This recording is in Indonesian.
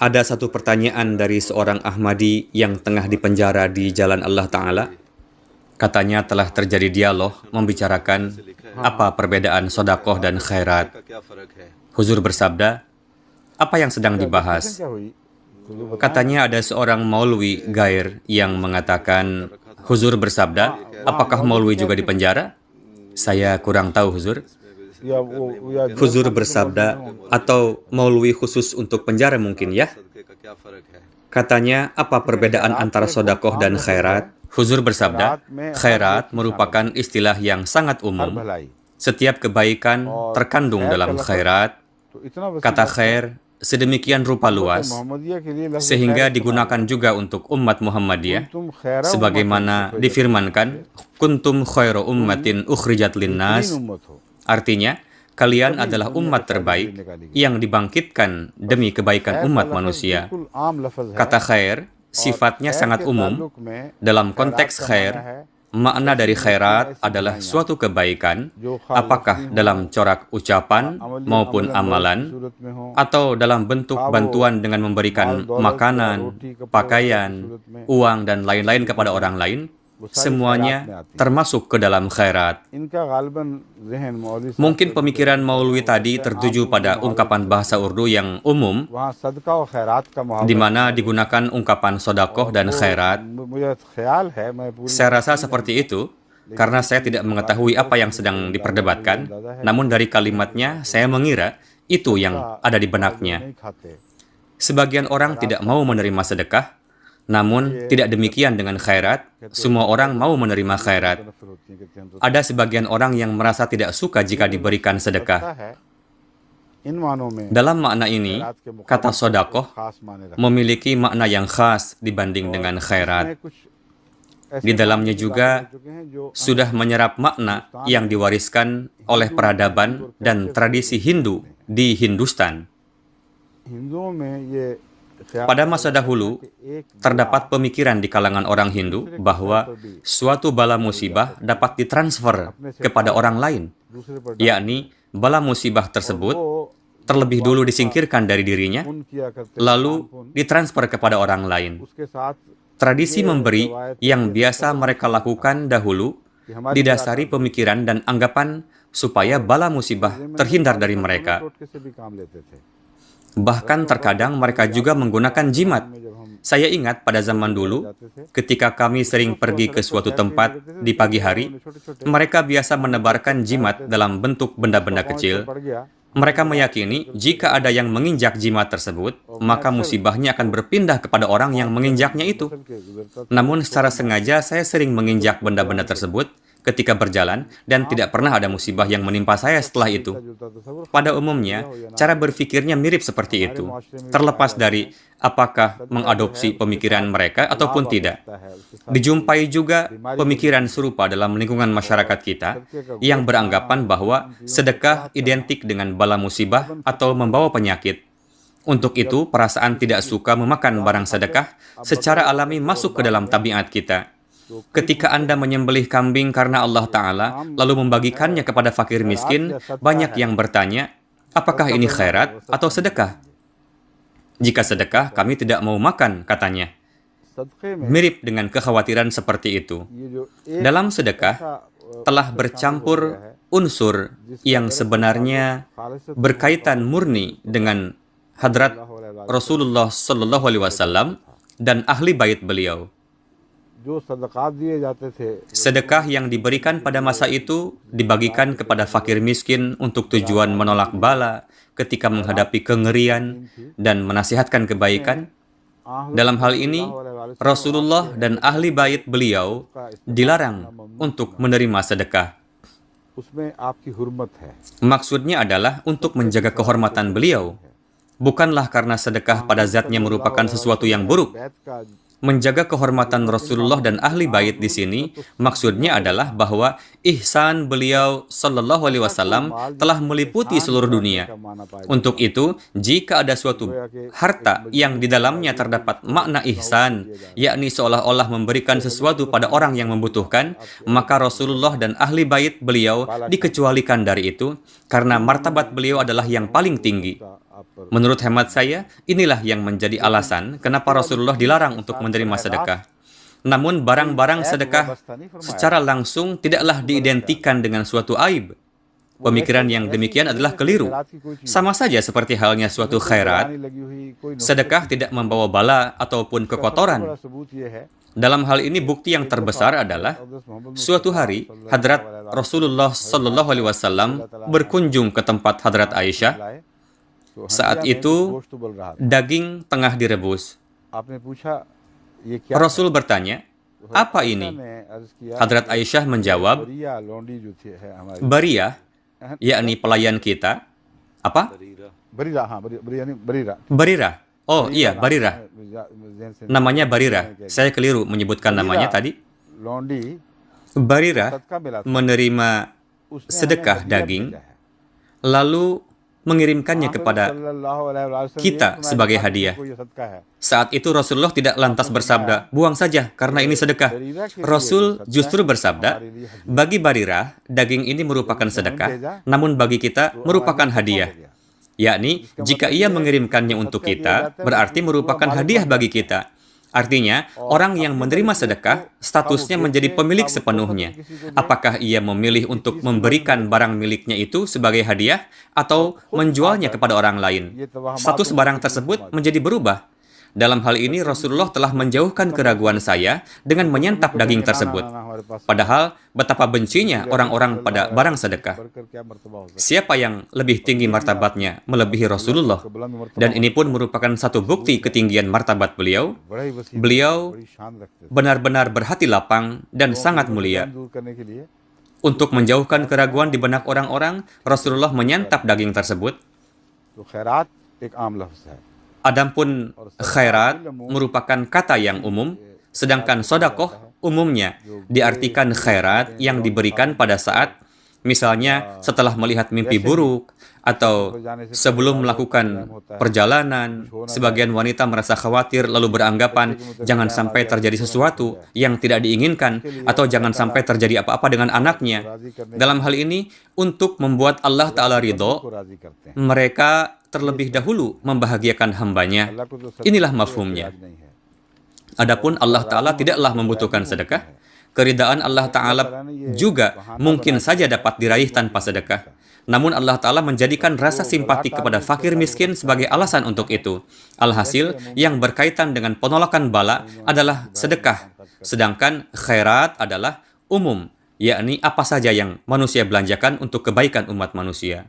Ada satu pertanyaan dari seorang Ahmadi yang tengah dipenjara di jalan Allah Ta'ala. Katanya telah terjadi dialog membicarakan apa perbedaan sodakoh dan khairat. Huzur bersabda, apa yang sedang dibahas? Katanya ada seorang maulwi gair yang mengatakan, Huzur bersabda, apakah maulwi juga dipenjara? Saya kurang tahu, Huzur. Huzur bersabda, atau maulwi khusus untuk penjara mungkin ya? Katanya, apa perbedaan antara sodakoh dan khairat? Huzur bersabda, khairat merupakan istilah yang sangat umum. Setiap kebaikan terkandung dalam khairat. Kata khair sedemikian rupa luas, sehingga digunakan juga untuk umat Muhammadiyah, sebagaimana difirmankan, kuntum khairu ummatin ukhrijat linnas. Artinya, kalian adalah umat terbaik yang dibangkitkan demi kebaikan umat manusia. Kata khair sifatnya sangat umum. Dalam konteks khair, makna dari khairat adalah suatu kebaikan, apakah dalam corak ucapan maupun amalan, atau dalam bentuk bantuan dengan memberikan makanan, pakaian, uang, dan lain-lain kepada orang lain. Semuanya termasuk ke dalam khairat. Mungkin pemikiran Maulwi tadi tertuju pada ungkapan bahasa Urdu yang umum, di mana digunakan ungkapan sodakoh dan khairat. Saya rasa seperti itu, karena saya tidak mengetahui apa yang sedang diperdebatkan, namun dari kalimatnya saya mengira itu yang ada di benaknya. Sebagian orang tidak mau menerima sedekah, namun tidak demikian dengan khairat. Semua orang mau menerima khairat. Ada sebagian orang yang merasa tidak suka jika diberikan sedekah. Dalam makna ini, kata sodakoh memiliki makna yang khas dibanding dengan khairat. Di dalamnya juga sudah menyerap makna yang diwariskan oleh peradaban dan tradisi Hindu di Hindustan. Pada masa dahulu, terdapat pemikiran di kalangan orang Hindu bahwa suatu bala musibah dapat ditransfer kepada orang lain, yakni bala musibah tersebut terlebih dulu disingkirkan dari dirinya, lalu ditransfer kepada orang lain. Tradisi memberi yang biasa mereka lakukan dahulu didasari pemikiran dan anggapan supaya bala musibah terhindar dari mereka. Bahkan terkadang mereka juga menggunakan jimat. Saya ingat pada zaman dulu, ketika kami sering pergi ke suatu tempat di pagi hari, mereka biasa menebarkan jimat dalam bentuk benda-benda kecil. Mereka meyakini jika ada yang menginjak jimat tersebut, maka musibahnya akan berpindah kepada orang yang menginjaknya itu. Namun secara sengaja saya sering menginjak benda-benda tersebut ketika berjalan, dan tidak pernah ada musibah yang menimpa saya setelah itu. Pada umumnya, cara berpikirnya mirip seperti itu, terlepas dari apakah mengadopsi pemikiran mereka ataupun tidak. Dijumpai juga pemikiran serupa dalam lingkungan masyarakat kita, yang beranggapan bahwa sedekah identik dengan bala musibah atau membawa penyakit. Untuk itu, perasaan tidak suka memakan barang sedekah secara alami masuk ke dalam tabiat kita. Ketika Anda menyembelih kambing karena Allah Ta'ala, lalu membagikannya kepada fakir miskin, banyak yang bertanya, apakah ini khairat atau sedekah? Jika sedekah, kami tidak mau makan, katanya. Mirip dengan kekhawatiran seperti itu. Dalam sedekah, telah bercampur unsur yang sebenarnya berkaitan murni dengan hadrat Rasulullah SAW dan ahli bait beliau. Sedekah yang diberikan pada masa itu dibagikan kepada fakir miskin untuk tujuan menolak bala ketika menghadapi kengerian dan menasihatkan kebaikan. Dalam hal ini, Rasulullah dan ahli bait beliau dilarang untuk menerima sedekah. Maksudnya adalah untuk menjaga kehormatan beliau. Bukanlah karena sedekah pada zatnya merupakan sesuatu yang buruk. Menjaga kehormatan Rasulullah dan ahli bait di sini maksudnya adalah bahwa ihsan beliau Sallallahu Alaihi Wasallam telah meliputi seluruh dunia. Untuk itu, jika ada suatu harta yang di dalamnya terdapat makna ihsan, yakni seolah-olah memberikan sesuatu pada orang yang membutuhkan, maka Rasulullah dan ahli bait beliau dikecualikan dari itu karena martabat beliau adalah yang paling tinggi. Menurut hemat saya, inilah yang menjadi alasan kenapa Rasulullah dilarang untuk menerima sedekah. Namun barang-barang sedekah secara langsung tidaklah diidentikan dengan suatu aib. Pemikiran yang demikian adalah keliru. Sama saja seperti halnya suatu khairat, sedekah tidak membawa bala ataupun kekotoran. Dalam hal ini bukti yang terbesar adalah suatu hari Hadrat Rasulullah Shallallahu Alaihi Wasallam berkunjung ke tempat Hadrat Aisyah. Saat itu daging tengah direbus. Rasul bertanya, "Apa ini?" Hadrat Aisyah menjawab, "Bariyah, yakni pelayan kita." Apa? Barira. Oh iya, Barira. Namanya Barira. Saya keliru menyebutkan namanya tadi. Barira menerima sedekah daging, lalu mengirimkannya kepada kita sebagai hadiah. Saat itu Rasulullah tidak lantas bersabda, "Buang saja karena ini sedekah." Rasul justru bersabda, "Bagi Barira, daging ini merupakan sedekah, namun bagi kita merupakan hadiah." Yakni, jika ia mengirimkannya untuk kita, berarti merupakan hadiah bagi kita. Artinya, orang yang menerima sedekah, statusnya menjadi pemilik sepenuhnya. Apakah ia memilih untuk memberikan barang miliknya itu sebagai hadiah, atau menjualnya kepada orang lain? Status barang tersebut menjadi berubah. Dalam hal ini, Rasulullah telah menjauhkan keraguan saya dengan menyantap daging tersebut. Padahal, betapa bencinya orang-orang pada barang sedekah. Siapa yang lebih tinggi martabatnya melebihi Rasulullah? Dan ini pun merupakan satu bukti ketinggian martabat beliau. Beliau benar-benar berhati lapang dan sangat mulia. Untuk menjauhkan keraguan di benak orang-orang, Rasulullah menyantap daging tersebut. Adapun khairat merupakan kata yang umum, sedangkan sodakoh umumnya diartikan khairat yang diberikan pada saat, misalnya setelah melihat mimpi buruk, atau sebelum melakukan perjalanan, sebagian wanita merasa khawatir lalu beranggapan jangan sampai terjadi sesuatu yang tidak diinginkan, atau jangan sampai terjadi apa-apa dengan anaknya. Dalam hal ini, untuk membuat Allah Ta'ala ridho, mereka terlebih dahulu membahagiakan hambanya. Inilah mafhumnya. Adapun Allah Ta'ala tidaklah membutuhkan sedekah. Keridaan Allah Ta'ala juga mungkin saja dapat diraih tanpa sedekah. Namun Allah Ta'ala menjadikan rasa simpati kepada fakir miskin sebagai alasan untuk itu. Alhasil, yang berkaitan dengan penolakan bala adalah sedekah. Sedangkan khairat adalah umum, yakni apa saja yang manusia belanjakan untuk kebaikan umat manusia.